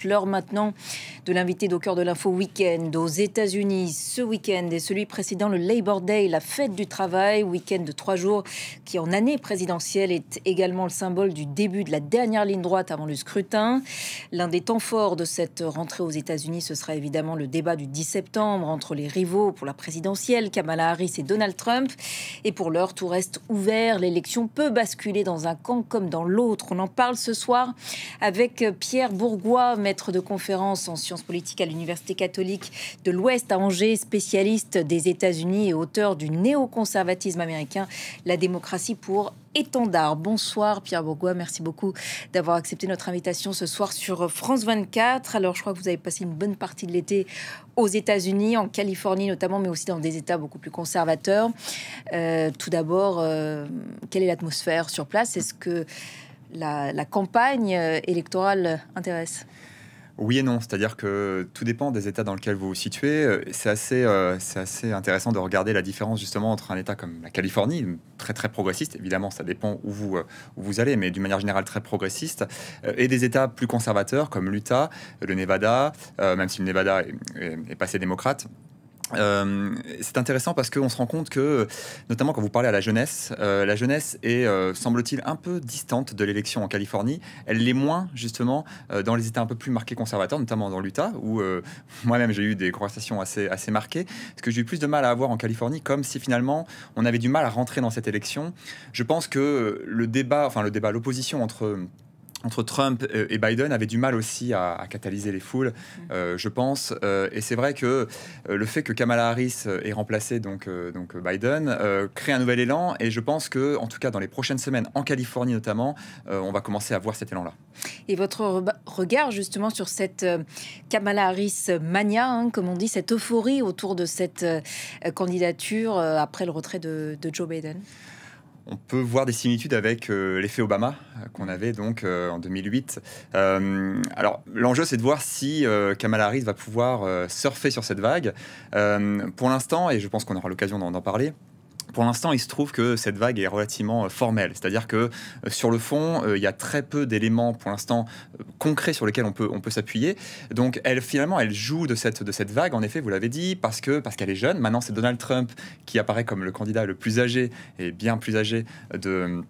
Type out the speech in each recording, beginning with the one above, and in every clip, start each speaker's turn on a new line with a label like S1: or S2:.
S1: L'heure maintenant de l'invité d'au cœur de l'info week-end aux États-Unis. Ce week-end et celui précédent le Labor Day, la fête du travail, week-end de 3 jours qui en année présidentielle est également le symbole du début de la dernière ligne droite avant le scrutin. L'un des temps forts de cette rentrée aux États-Unis, ce sera évidemment le débat du 10 septembre entre les rivaux pour la présidentielle, Kamala Harris et Donald Trump. Et pour l'heure, tout reste ouvert. L'élection peut basculer dans un camp comme dans l'autre. On en parle ce soir avec Pierre Bourgois, maître de conférence en sciences politiques à l'Université catholique de l'Ouest à Angers, spécialiste des États-Unis et auteur du néoconservatisme américain, la démocratie pour étendard. Bonsoir Pierre Bourgois, merci beaucoup d'avoir accepté notre invitation ce soir sur France 24. Alors je crois que vous avez passé une bonne partie de l'été aux États-Unis, en Californie notamment, mais aussi dans des États beaucoup plus conservateurs. Tout d'abord, quelle est l'atmosphère sur place? Est-ce que la campagne électorale intéresse?
S2: Oui et non, c'est-à-dire que tout dépend des États dans lesquels vous vous situez. C'est assez intéressant de regarder la différence justement entre un État comme la Californie, très très progressiste, évidemment ça dépend où vous allez, mais d'une manière générale très progressiste, et des États plus conservateurs comme l'Utah, le Nevada, même si le Nevada est passé démocrate. C'est intéressant parce qu'on se rend compte que, notamment quand vous parlez à la jeunesse est, semble-t-il, un peu distante de l'élection en Californie. Elle l'est moins, justement, dans les États un peu plus marqués conservateurs, notamment dans l'Utah, où moi-même j'ai eu des conversations assez marquées, parce que j'ai eu plus de mal à avoir en Californie, comme si finalement on avait du mal à rentrer dans cette élection. Je pense que l'opposition entre Trump et Biden avait du mal aussi à catalyser les foules, je pense. Et c'est vrai que le fait que Kamala Harris ait remplacé donc Biden crée un nouvel élan. Et je pense que, en tout cas, dans les prochaines semaines, en Californie notamment, on va commencer à voir cet élan-là.
S1: Et votre regard justement sur cette Kamala Harris mania, hein, comme on dit, cette euphorie autour de cette candidature après le retrait de Joe Biden?
S2: On peut voir des similitudes avec l'effet Obama qu'on avait donc en 2008. Alors l'enjeu c'est de voir si Kamala Harris va pouvoir surfer sur cette vague. Pour l'instant, et je pense qu'on aura l'occasion d'en parler, pour l'instant, il se trouve que cette vague est relativement formelle. C'est-à-dire que sur le fond, il y a très peu d'éléments pour l'instant concrets sur lesquels on peut s'appuyer. Donc, finalement, elle joue de cette vague, en effet, vous l'avez dit, parce qu'elle est jeune. Maintenant, c'est Donald Trump qui apparaît comme le candidat le plus âgé, et bien plus âgé de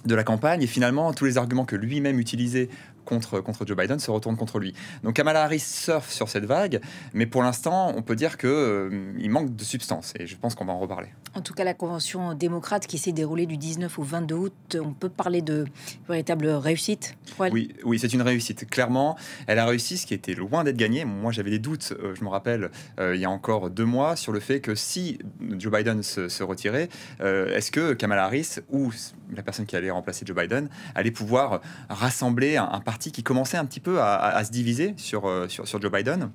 S2: la campagne. Et finalement, tous les arguments que lui-même utilisait contre Joe Biden se retournent contre lui. Donc Kamala Harris surfe sur cette vague, mais pour l'instant, on peut dire qu'il manque de substance, et je pense qu'on va en reparler.
S1: En tout cas, la convention démocrate qui s'est déroulée du 19 au 22 août, on peut parler de véritable réussite pour elle?
S2: Oui, c'est une réussite. Clairement, elle a réussi ce qui était loin d'être gagné. Moi, j'avais des doutes, je me rappelle, il y a encore 2 mois, sur le fait que si Joe Biden se retirait, est-ce que Kamala Harris, ou la personne qui allait remplacer Joe Biden, allait pouvoir rassembler un parti qui commençait un petit peu à se diviser sur Joe Biden.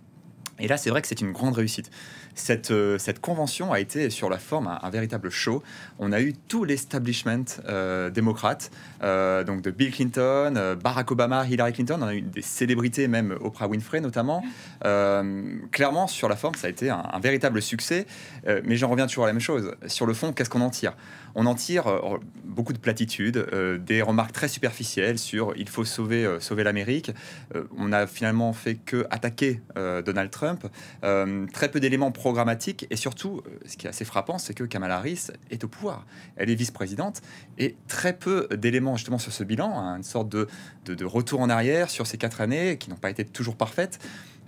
S2: Et là, c'est vrai que c'est une grande réussite. Cette convention a été sur la forme un véritable show. On a eu tout l'establishment démocrate, donc de Bill Clinton, Barack Obama, Hillary Clinton. On a eu des célébrités, même Oprah Winfrey notamment. Clairement, sur la forme, ça a été un véritable succès. Mais j'en reviens toujours à la même chose. Sur le fond, qu'est-ce qu'on en tire? On en tire beaucoup de platitudes, des remarques très superficielles sur il faut sauver l'Amérique. On a finalement fait que attaquer Donald Trump. Très peu d'éléments programmatiques, et surtout, ce qui est assez frappant, c'est que Kamala Harris est au pouvoir. Elle est vice-présidente, et très peu d'éléments justement sur ce bilan, hein, une sorte de retour en arrière sur ces 4 années qui n'ont pas été toujours parfaites.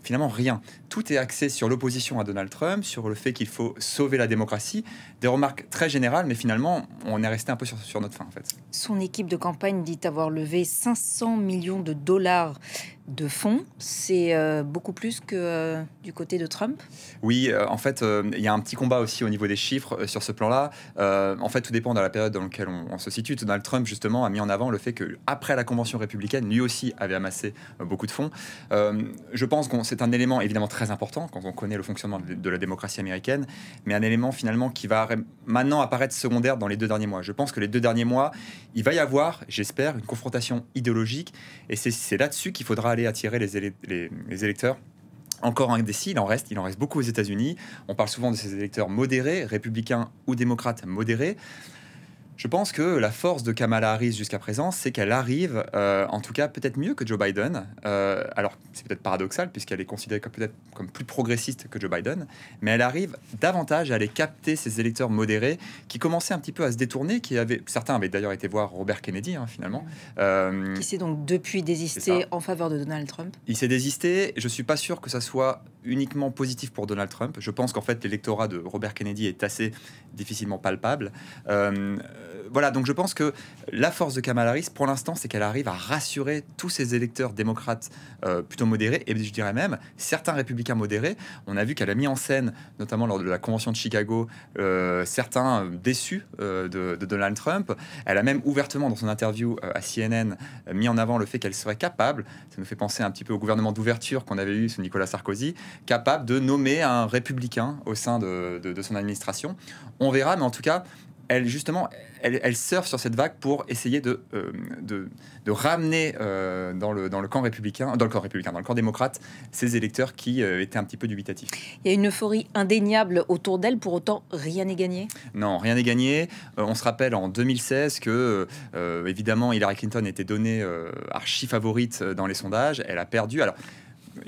S2: Finalement, rien. Tout est axé sur l'opposition à Donald Trump, sur le fait qu'il faut sauver la démocratie. Des remarques très générales, mais finalement, on est resté un peu sur notre faim, en fait.
S1: Son équipe de campagne dit avoir levé 500 millions de dollars de fonds. C'est beaucoup plus que du côté de Trump?
S2: Oui, en fait, il y a un petit combat aussi au niveau des chiffres sur ce plan-là. En fait, tout dépend de la période dans laquelle on se situe. Donald Trump, justement, a mis en avant le fait qu'après la convention républicaine, lui aussi avait amassé beaucoup de fonds. Je pense que c'est un élément évidemment très important quand on connaît le fonctionnement de la démocratie américaine, mais un élément finalement qui va maintenant apparaître secondaire dans les 2 derniers mois. Je pense que les 2 derniers mois, il va y avoir, j'espère, une confrontation idéologique, et c'est là-dessus qu'il faudra aller attirer les électeurs. Encore indécis, il en reste beaucoup aux États-Unis. On parle souvent de ces électeurs modérés, républicains ou démocrates modérés. Je pense que la force de Kamala Harris jusqu'à présent, c'est qu'elle arrive, en tout cas peut-être mieux que Joe Biden. Alors c'est peut-être paradoxal puisqu'elle est considérée peut-être comme plus progressiste que Joe Biden, mais elle arrive davantage à aller capter ces électeurs modérés qui commençaient un petit peu à se détourner, certains avaient d'ailleurs été voir Robert Kennedy finalement.
S1: Qui s'est donc depuis désisté en faveur de Donald Trump.
S2: Il s'est désisté. Je suis pas sûr que ça soit uniquement positif pour Donald Trump. Je pense qu'en fait l'électorat de Robert Kennedy est assez difficilement palpable. Voilà, donc je pense que la force de Kamala Harris, pour l'instant, c'est qu'elle arrive à rassurer tous ces électeurs démocrates plutôt modérés, et je dirais même certains républicains modérés. On a vu qu'elle a mis en scène, notamment lors de la convention de Chicago, certains déçus de Donald Trump. Elle a même ouvertement, dans son interview à CNN, mis en avant le fait qu'elle serait capable, ça nous fait penser un petit peu au gouvernement d'ouverture qu'on avait eu sous Nicolas Sarkozy, capable de nommer un républicain au sein de son administration. On verra, mais en tout cas, elle surfe sur cette vague pour essayer de ramener dans le camp républicain, dans le camp démocrate, ces électeurs qui étaient un petit peu dubitatifs.
S1: Il y a une euphorie indéniable autour d'elle, pour autant rien n'est gagné.
S2: Non, rien n'est gagné. On se rappelle en 2016 que évidemment Hillary Clinton était donnée archi favorite dans les sondages. Elle a perdu. Alors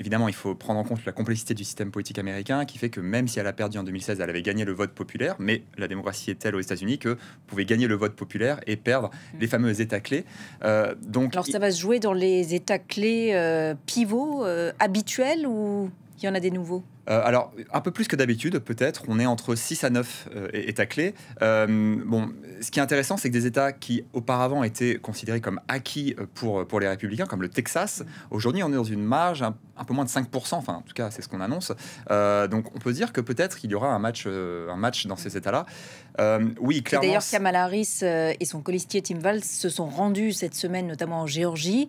S2: évidemment, il faut prendre en compte la complexité du système politique américain qui fait que même si elle a perdu en 2016, elle avait gagné le vote populaire, mais la démocratie est telle aux États-Unis que vous pouvez gagner le vote populaire et perdre les fameux États clés.
S1: Alors ça va se jouer dans les États clés pivots habituels ou il y en a des nouveaux?
S2: Alors, un peu plus que d'habitude, peut-être. On est entre 6 à 9 États clés. Bon, ce qui est intéressant, c'est que des États qui, auparavant, étaient considérés comme acquis pour les républicains, comme le Texas, aujourd'hui, on est dans une marge un peu moins de 5%. Enfin, en tout cas, c'est ce qu'on annonce. Donc, on peut dire que peut-être qu'il y aura un match dans ces États-là. Oui, clairement.
S1: D'ailleurs, Kamala Harris et son colistier Tim Walz se sont rendus cette semaine, notamment en Géorgie,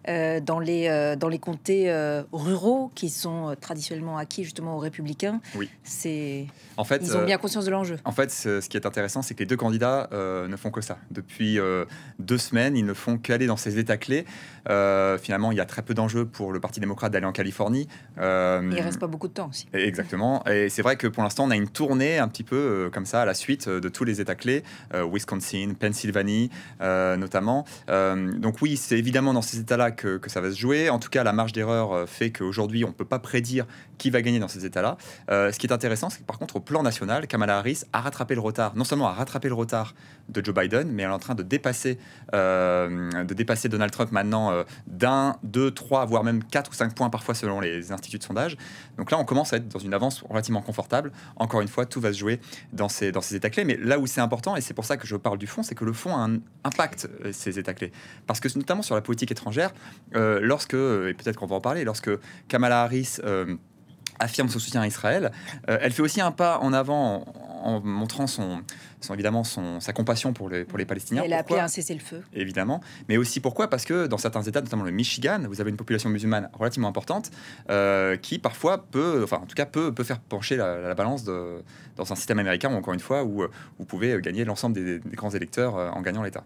S1: dans les comtés ruraux qui sont traditionnellement acquis justement aux républicains.
S2: Oui.
S1: En fait, ils ont bien conscience de l'enjeu.
S2: En fait, ce qui est intéressant, c'est que les deux candidats ne font que ça. Depuis 2 semaines, ils ne font qu'aller dans ces États clés. Finalement, il y a très peu d'enjeux pour le Parti démocrate d'aller en Californie.
S1: Il ne reste pas beaucoup de temps aussi.
S2: Exactement. Et c'est vrai que pour l'instant, on a une tournée un petit peu comme ça à la suite de tous les États clés, Wisconsin, Pennsylvanie notamment. Donc oui, c'est évidemment dans ces États-là que ça va se jouer. En tout cas, la marge d'erreur fait qu'aujourd'hui, on ne peut pas prédire qui va gagner dans ces États-là. Ce qui est intéressant, c'est que par contre, au plan national, Kamala Harris a rattrapé le retard. Non seulement a rattrapé le retard de Joe Biden, mais elle est en train de dépasser Donald Trump maintenant d'1, 2, 3, voire même 4 ou 5 points parfois selon les instituts de sondage. Donc là, on commence à être dans une avance relativement confortable. Encore une fois, tout va se jouer dans ces États clés. Mais là où c'est important, et c'est pour ça que je parle du fond, c'est que le fond a un impact, ces États clés. Parce que notamment sur la politique étrangère, et peut-être qu'on va en parler, lorsque Kamala Harris affirme son soutien à Israël, elle fait aussi un pas en avant en montrant sa compassion pour les Palestiniens.
S1: Elle a appelé un cessez-le-feu.
S2: Évidemment. Mais aussi pourquoi? Parce que dans certains États, notamment le Michigan, vous avez une population musulmane relativement importante qui parfois peut faire pencher la balance dans un système américain, ou encore une fois, où vous pouvez gagner l'ensemble des grands électeurs en gagnant l'État.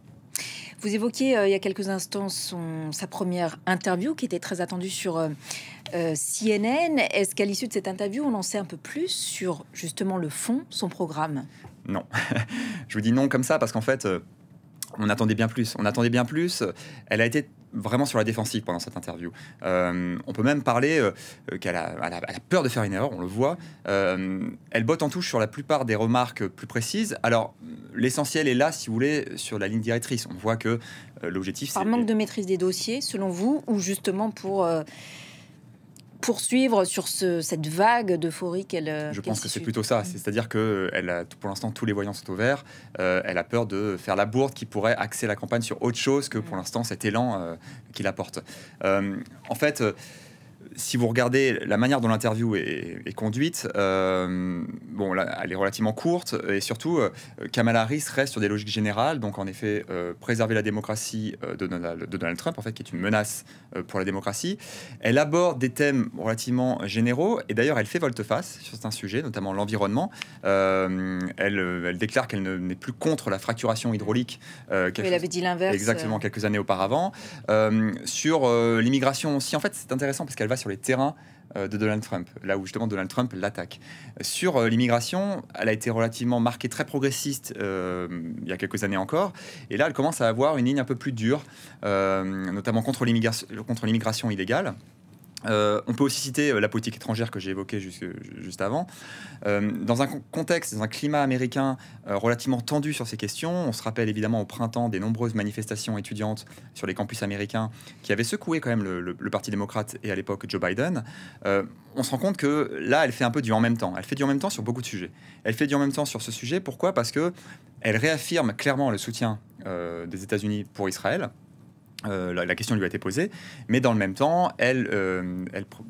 S1: Vous évoquiez il y a quelques instants sa première interview qui était très attendue sur CNN. Est-ce qu'à l'issue de cette interview, on en sait un peu plus sur justement le fond, son programme?
S2: Non. Je vous dis non comme ça parce qu'en fait, on attendait bien plus. Elle a été vraiment sur la défensive pendant cette interview. On peut même parler qu'elle a peur de faire une erreur, on le voit. Elle botte en touche sur la plupart des remarques plus précises. Alors, l'essentiel est là, si vous voulez, sur la ligne directrice. On voit que l'objectif...
S1: Par manque de maîtrise des dossiers, selon vous, ou justement pour... poursuivre sur cette vague d'euphorie qu'elle...
S2: Je pense que c'est plutôt ça. C'est-à-dire que pour l'instant, tous les voyants sont au vert. Elle a peur de faire la bourde qui pourrait axer la campagne sur autre chose que, pour l'instant, cet élan qu'il apporte. En fait... Si vous regardez la manière dont l'interview est conduite, bon, là, elle est relativement courte et surtout, Kamala Harris reste sur des logiques générales. Donc, en effet, préserver la démocratie de Donald Trump, en fait, qui est une menace pour la démocratie. Elle aborde des thèmes relativement généraux et d'ailleurs, elle fait volte-face sur certains sujets, notamment l'environnement. Elle déclare qu'elle n'est plus contre la fracturation hydraulique.
S1: Elle avait dit l'inverse.
S2: Exactement, quelques années auparavant. Sur l'immigration aussi, en fait, c'est intéressant parce qu'elle va sur sur les terrains de Donald Trump, là où justement Donald Trump l'attaque. Sur l'immigration, elle a été relativement marquée, très progressiste il y a quelques années encore, et là elle commence à avoir une ligne un peu plus dure, notamment contre l'immigration illégale. On peut aussi citer la politique étrangère que j'ai évoquée juste avant. Dans un contexte, dans un climat américain relativement tendu sur ces questions, on se rappelle évidemment au printemps des nombreuses manifestations étudiantes sur les campus américains qui avaient secoué quand même le Parti démocrate et à l'époque Joe Biden. On se rend compte que là, elle fait un peu du en même temps. Elle fait du en même temps sur beaucoup de sujets. Elle fait du en même temps sur ce sujet. Pourquoi ? Parce que elle réaffirme clairement le soutien des États-Unis pour Israël. La question lui a été posée, mais dans le même temps, elle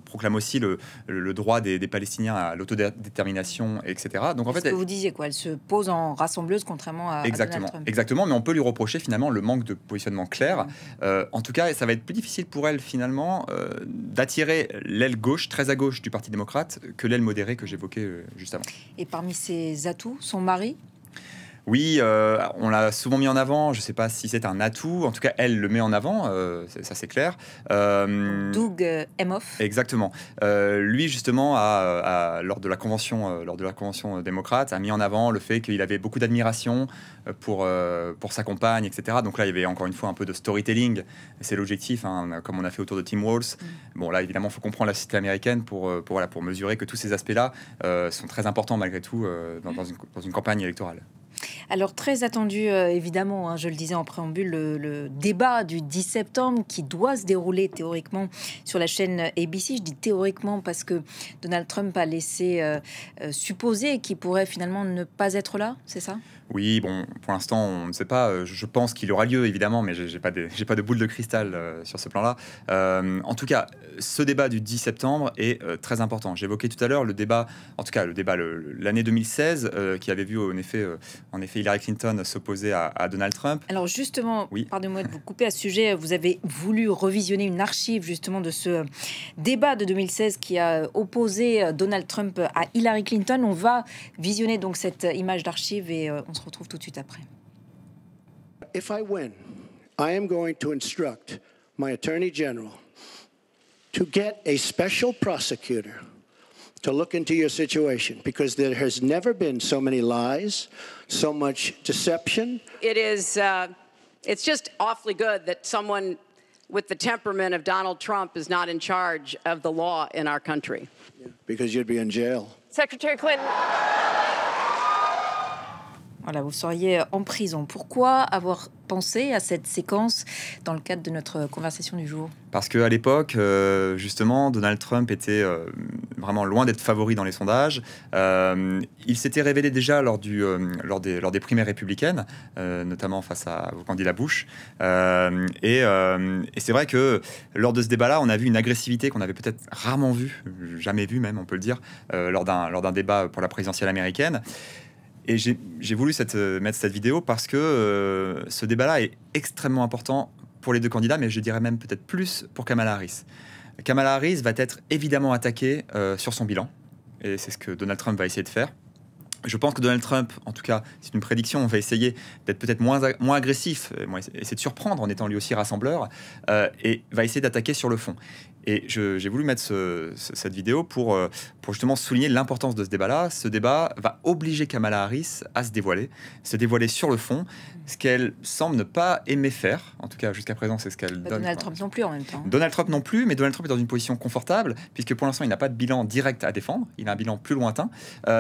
S2: proclame aussi le droit des Palestiniens à l'autodétermination, etc. Donc en fait,
S1: ce que vous disiez, quoi, elle se pose en rassembleuse, contrairement à
S2: exactement,
S1: Donald Trump.
S2: exactement, mais on peut lui reprocher finalement le manque de positionnement clair. En tout cas, ça va être plus difficile pour elle finalement d'attirer l'aile gauche, très à gauche du Parti démocrate, que l'aile modérée que j'évoquais juste avant.
S1: Et parmi ses atouts, son mari ?
S2: Oui, on l'a souvent mis en avant. Je ne sais pas si c'est un atout. En tout cas, elle le met en avant. Ça, c'est clair.
S1: Doug Emhoff.
S2: Exactement. Lui, justement, lors de la convention démocrate, a mis en avant le fait qu'il avait beaucoup d'admiration pour sa compagne, etc. Donc là, il y avait encore une fois un peu de storytelling. C'est l'objectif, hein, comme on a fait autour de Tim Walz. Bon, là, évidemment, il faut comprendre la société américaine pour mesurer que tous ces aspects-là sont très importants malgré tout dans une campagne électorale.
S1: Alors, très attendu, évidemment, hein, je le disais en préambule, le débat du 10 septembre qui doit se dérouler théoriquement sur la chaîne ABC. Je dis théoriquement parce que Donald Trump a laissé supposer qu'il pourrait finalement ne pas être là, c'est ça ?
S2: Oui, bon, pour l'instant, on ne sait pas. Je pense qu'il aura lieu, évidemment, mais j'ai pas de boule de cristal sur ce plan-là. En tout cas, ce débat du 10 septembre est très important. J'évoquais tout à l'heure le débat, l'année 2016, qui avait vu en effet Hillary Clinton s'opposer à Donald Trump.
S1: Alors justement,
S2: oui.
S1: Pardonnez-moi de vous couper à ce sujet. Vous avez voulu revisionner une archive justement de ce débat de 2016 qui a opposé Donald Trump à Hillary Clinton. On va visionner donc cette image d'archive et on se retrouve tout de suite après.
S3: If I win, I am going to instruct my Attorney General to get a special prosecutor to look into your situation because there has never been so many lies, so much deception.
S4: It is, it's just awfully good that someone with the temperament of Donald Trump is not in charge of the law in our country.
S3: Yeah, because you'd be in jail.
S4: Secretary Clinton.
S1: Voilà, vous seriez en prison. Pourquoi avoir pensé à cette séquence dans le cadre de notre conversation du jour ?
S2: Parce qu'à l'époque, justement, Donald Trump était vraiment loin d'être favori dans les sondages. Il s'était révélé déjà lors des primaires républicaines, notamment face au candidat Bush. Et c'est vrai que lors de ce débat-là, on a vu une agressivité qu'on avait peut-être rarement vue, jamais vue même, on peut le dire, lors d'un débat pour la présidentielle américaine. Et j'ai voulu mettre cette vidéo parce que ce débat-là est extrêmement important pour les deux candidats, mais je dirais même peut-être plus pour Kamala Harris. Kamala Harris va être évidemment attaquée sur son bilan, et c'est ce que Donald Trump va essayer de faire. Je pense que Donald Trump, en tout cas, c'est une prédiction, on va essayer d'être peut-être moins agressif, essayer de surprendre en étant lui aussi rassembleur, et va essayer d'attaquer sur le fond. Et j'ai voulu mettre cette vidéo pour justement souligner l'importance de ce débat-là. Ce débat va obliger Kamala Harris à se dévoiler sur le fond, ce qu'elle semble ne pas aimer faire. En tout cas, jusqu'à présent, c'est ce qu'elle donne.
S1: Donald Trump non plus en même temps.
S2: Donald Trump non plus, mais Donald Trump est dans une position confortable, puisque pour l'instant, il n'a pas de bilan direct à défendre. Il a un bilan plus lointain.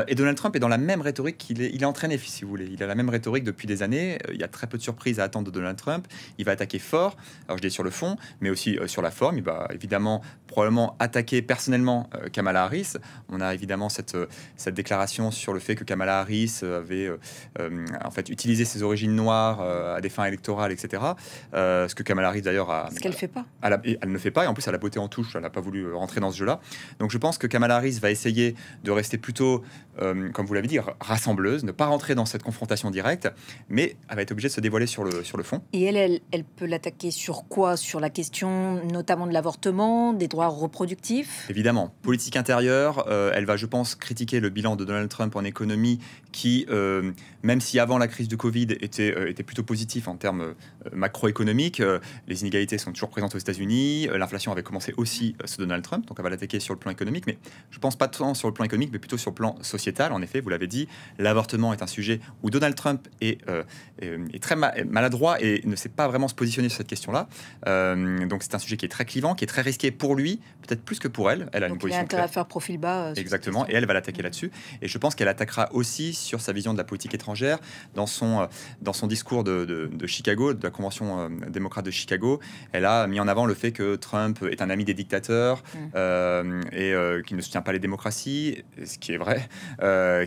S2: Et Donald Trump est dans la même rhétorique qu'il est entraîné, si vous voulez. Il a la même rhétorique depuis des années. Il y a très peu de surprises à attendre de Donald Trump. Il va attaquer fort. Alors, je dis sur le fond, mais aussi sur la forme. Il va évidemment probablement attaquer personnellement Kamala Harris. On a évidemment cette déclaration sur le fait que Kamala Harris avait en fait utilisé ses origines noires à des fins électorales, etc. Ce que Kamala Harris d'ailleurs a...
S1: Ce qu'elle fait pas.
S2: Elle ne fait pas, et en plus elle a botté en touche, elle n'a pas voulu rentrer dans ce jeu-là. Donc je pense que Kamala Harris va essayer de rester plutôt, comme vous l'avez dit, rassembleuse, ne pas rentrer dans cette confrontation directe, mais elle va être obligée de se dévoiler sur le fond.
S1: Et elle peut l'attaquer sur quoi ? Sur la question notamment de l'avortement, l'environnement, des droits reproductifs.
S2: Évidemment. Politique intérieure, elle va, je pense, critiquer le bilan de Donald Trump en économie qui, même si avant la crise du Covid était plutôt positif en termes macroéconomiques, les inégalités sont toujours présentes aux États-Unis, l'inflation avait commencé aussi sous Donald Trump, donc elle va l'attaquer sur le plan économique, mais je ne pense pas tant sur le plan économique, mais plutôt sur le plan sociétal. En effet, vous l'avez dit, l'avortement est un sujet où Donald Trump est très maladroit et ne sait pas vraiment se positionner sur cette question-là. Donc c'est un sujet qui est très clivant, qui est très risqué pour lui, peut-être plus que pour elle. Elle a
S1: donc
S2: une position
S1: il a intérêt à faire profil bas.
S2: Exactement, et elle va l'attaquer là-dessus. Et je pense qu'elle attaquera aussi sur sa vision de la politique étrangère dans son discours de Chicago, de la Convention démocrate de Chicago. Elle a mis en avant le fait que Trump est un ami des dictateurs et qu'il ne soutient pas les démocraties, ce qui est vrai,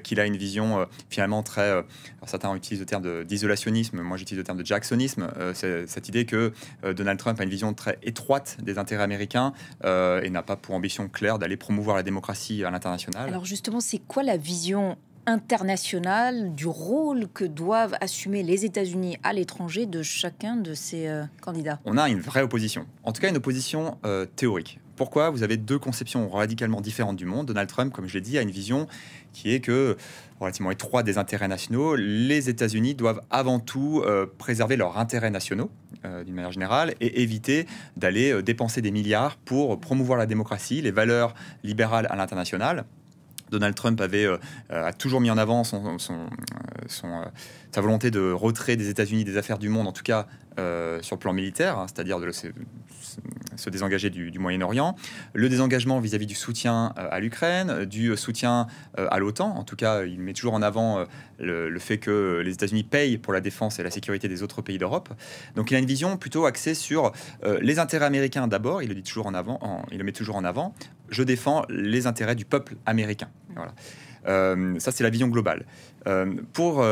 S2: qu'il a une vision finalement très... alors certains utilisent le terme d'isolationnisme, moi j'utilise le terme de jacksonisme, c'est cette idée que Donald Trump a une vision très étroite des intérêts américains et n'a pas pour ambition claire d'aller promouvoir la démocratie à l'international.
S1: Alors justement, c'est quoi la vision internationale du rôle que doivent assumer les États-Unis à l'étranger de chacun de ces candidats?
S2: On a une vraie opposition, en tout cas une opposition théorique. Pourquoi? Vous avez deux conceptions radicalement différentes du monde. Donald Trump, comme je l'ai dit, a une vision qui est que, relativement étroite des intérêts nationaux, les États-Unis doivent avant tout préserver leurs intérêts nationaux, d'une manière générale, et éviter d'aller dépenser des milliards pour promouvoir la démocratie, les valeurs libérales à l'international. Donald Trump a toujours mis en avant sa volonté de retrait des États-Unis des affaires du monde, en tout cas sur le plan militaire, hein, c'est-à-dire de se désengager du Moyen-Orient, le désengagement vis-à-vis du soutien à l'Ukraine, du soutien à l'OTAN. En tout cas, il met toujours en avant le fait que les États-Unis payent pour la défense et la sécurité des autres pays d'Europe. Donc il a une vision plutôt axée sur les intérêts américains d'abord, il le dit toujours en avant, il le met toujours en avant. Je défends les intérêts du peuple américain. Voilà. Ça, c'est la vision globale. Pour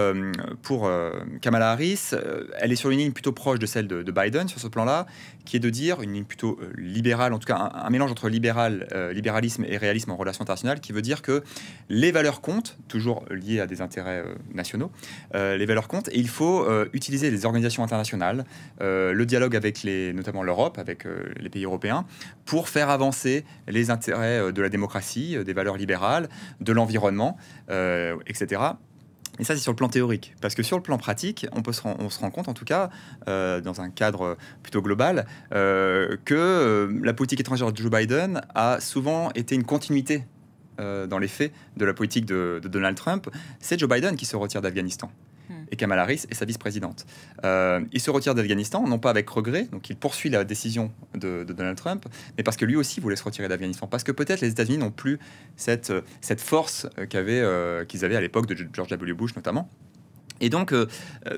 S2: Kamala Harris, elle est sur une ligne plutôt proche de celle de Biden sur ce plan-là, qui est de dire une ligne plutôt libérale, en tout cas un mélange entre libéralisme et réalisme en relations internationales, qui veut dire que les valeurs comptent, toujours liées à des intérêts nationaux, les valeurs comptent, et il faut utiliser les organisations internationales, le dialogue avec notamment l'Europe, avec les pays européens, pour faire avancer les intérêts de la démocratie, des valeurs libérales, de l'environnement, etc. Et ça, c'est sur le plan théorique. Parce que sur le plan pratique, on se rend compte, en tout cas, dans un cadre plutôt global, que la politique étrangère de Joe Biden a souvent été une continuité dans les faits de la politique de Donald Trump. C'est Joe Biden qui se retire d'Afghanistan. Et Kamala Harris est sa vice-présidente. Il se retire d'Afghanistan, non pas avec regret, donc il poursuit la décision de Donald Trump, mais parce que lui aussi voulait se retirer d'Afghanistan, parce que peut-être les États-Unis n'ont plus cette force qu'ils avaient à l'époque de George W. Bush notamment. Et donc,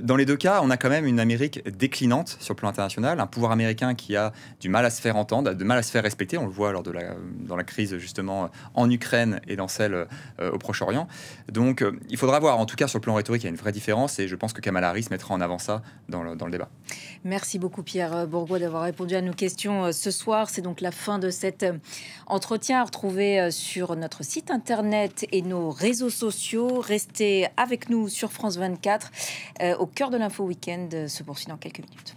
S2: dans les deux cas, on a quand même une Amérique déclinante sur le plan international, un pouvoir américain qui a du mal à se faire entendre, du mal à se faire respecter. On le voit dans la crise justement en Ukraine et dans celle au Proche-Orient. Donc, il faudra voir. En tout cas, sur le plan rhétorique, il y a une vraie différence et je pense que Kamala Harris mettra en avant ça dans le débat.
S1: Merci beaucoup Pierre Bourgois d'avoir répondu à nos questions ce soir. C'est donc la fin de cet entretien à retrouver sur notre site internet et nos réseaux sociaux. Restez avec nous sur France 24. Au cœur de l'info week-end se poursuit dans quelques minutes.